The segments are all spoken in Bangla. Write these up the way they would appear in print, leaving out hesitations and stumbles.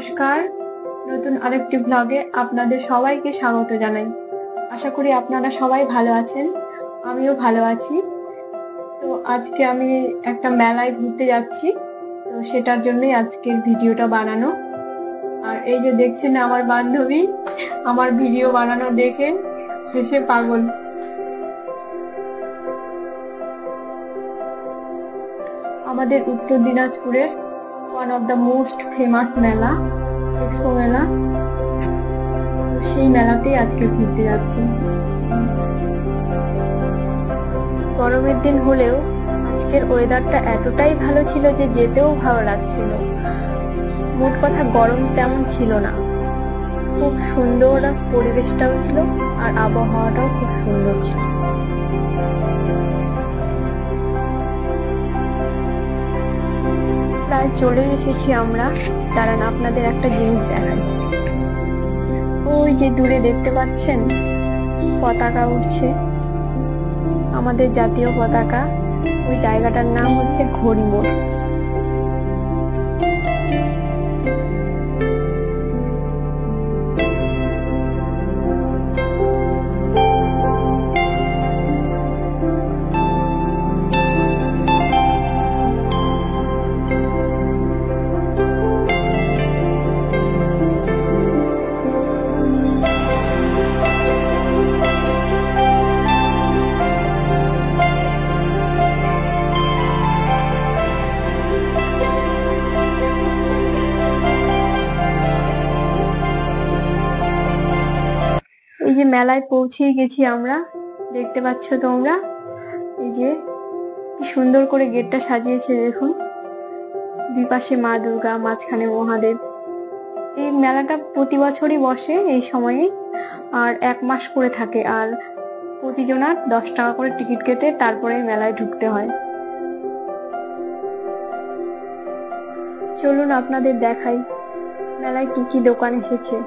নমস্কার, নতুন আরেকটি ব্লগে আপনাদের সবাইকে স্বাগত জানাই। আশা করি আপনারা সবাই ভালো আছেন, আমিও ভালো আছি। তো আজকে আমি একটা মেলায় ঘুরতে যাচ্ছি, তো সেটার জন্যই আজকের ভিডিওটা বানানো। আর এই যে দেখছেন আমার বান্ধবী আমার ভিডিও বানানো দেখে হেসে পাগল। আমাদের উত্তর দিনাজপুরের one of the most famous মেলা এক্সপো মেলা, সেই মেলাতেই আজকে ঘুরতে যাচ্ছি। গরমের দিন হলেও আজকের ওয়েদারটা এতটাই ভালো ছিল যে যেতেও ভালো লাগছিল। মোট কথা গরম তেমন ছিল না, খুব সুন্দর পরিবেশটাও ছিল আর আবহাওয়াটাও খুব সুন্দর ছিল। প্রায় চলে এসেছি আমরা। দাঁড়ান আপনাদের একটা জিনিস দেখাই। ওই যে দূরে দেখতে পাচ্ছেন পতাকা উঠছে, আমাদের জাতীয় পতাকা। ওই জায়গাটার নাম হচ্ছে ঘড়িমোড়। এই যে মেলায় পৌঁছেই গেছি আমরা, দেখতে পাচ্ছ তোমরা। এই যে কি সুন্দর করে গেটটা সাজিয়েছে দেখুন, দুই পাশে মা দুর্গা, মাঝখানে মহাদেব। এই মেলাটা প্রতি বছরই বসে এই সময়ে, আর 1 মাস করে থাকে। আর প্রতিজনার 10 টাকা করে টিকিট কেটে তারপরে মেলায় ঢুকতে হয়। চলুন আপনাদের দেখাই মেলায় কি কি দোকান এসেছে।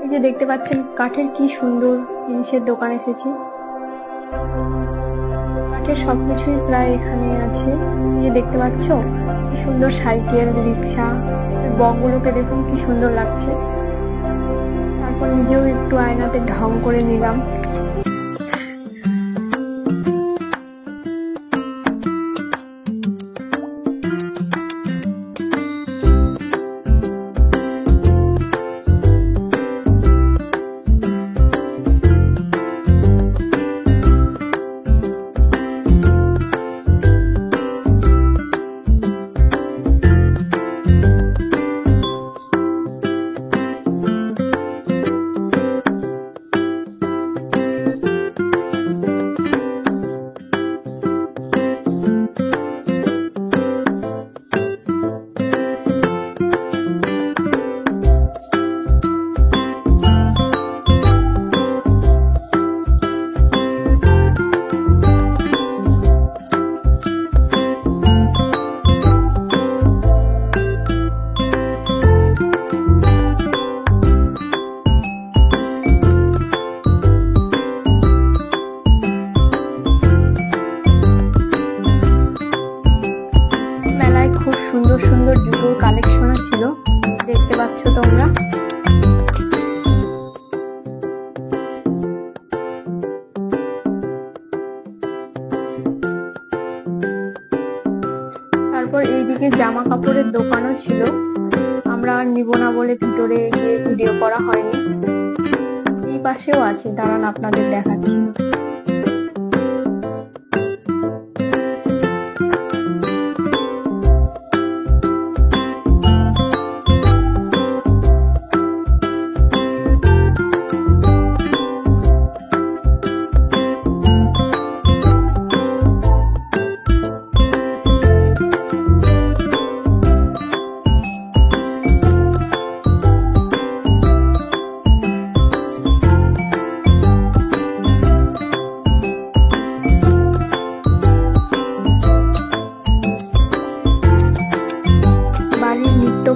এই যে দেখতে পাচ্ছেন কাঠের কি সুন্দর জিনিসের দোকান এসেছে। কাঠের সবকিছুই প্রায় এখানে আছে। এই যে দেখতে পাচ্ছ কি সুন্দর সাইকেল, রিক্সা, বকগুলোকে দেখুন কি সুন্দর লাগছে। তারপর নিজেও একটু আয়নাতে ঢং করে নিলাম। খুব সুন্দর সুন্দর জুতোর কালেকশন ছিল, দেখতে পাচ্ছ তোমরা। তারপর এইদিকে জামা কাপড়ের দোকানও ছিল, আমরা আর নিব না বলে ভিতরে গিয়ে ভিডিও করা হয়নি। এই পাশেও আছে, দাঁড়ান আপনাদের দেখাচ্ছি।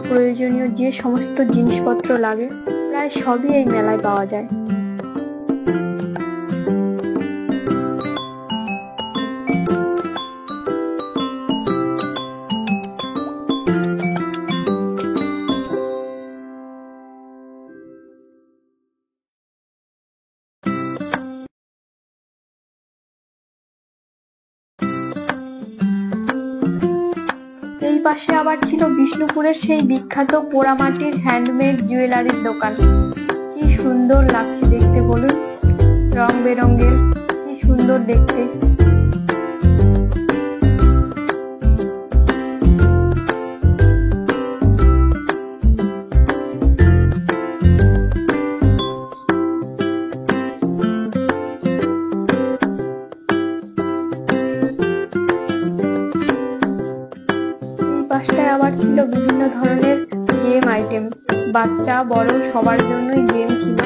প্রয়োজনীয় যে সমস্ত জিনিসপত্র লাগে প্রায় সবই এই মেলায় পাওয়া যায়। পাশে আবার ছিল বিষ্ণুপুরের সেই বিখ্যাত পোড়ামাটির হ্যান্ডমেড জুয়েলারির দোকান। কি সুন্দর লাগছে দেখতে বলুন, রং বেরঙের, কি সুন্দর দেখতে। পাশটায় আবার ছিল বিভিন্ন ধরনের গেম আইটেম, বাচ্চা বড় সবার জন্যই গেম ছিল।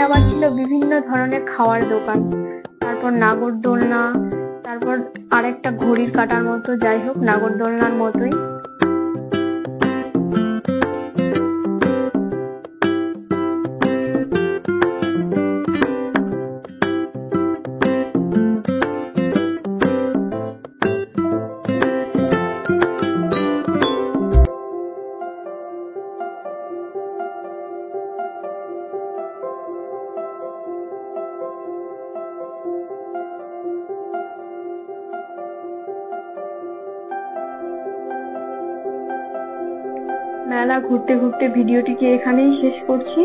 আবার ছিল বিভিন্ন ধরনের খাওয়ার দোকান, তারপর নাগরদোলনা, তারপর আরেকটা ঘড়ির কাটার মতো, যাই হোক নাগরদোলনার মতোই। মেলা ঘুরতে ঘুরতে ভিডিওটিকে এখানেই শেষ করছি।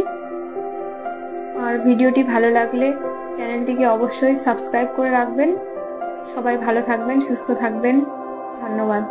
আর ভিডিওটি ভালো লাগলে চ্যানেলটিকে অবশ্যই সাবস্ক্রাইব করে রাখবেন। সবাই ভালো থাকবেন, সুস্থ থাকবেন। ধন্যবাদ।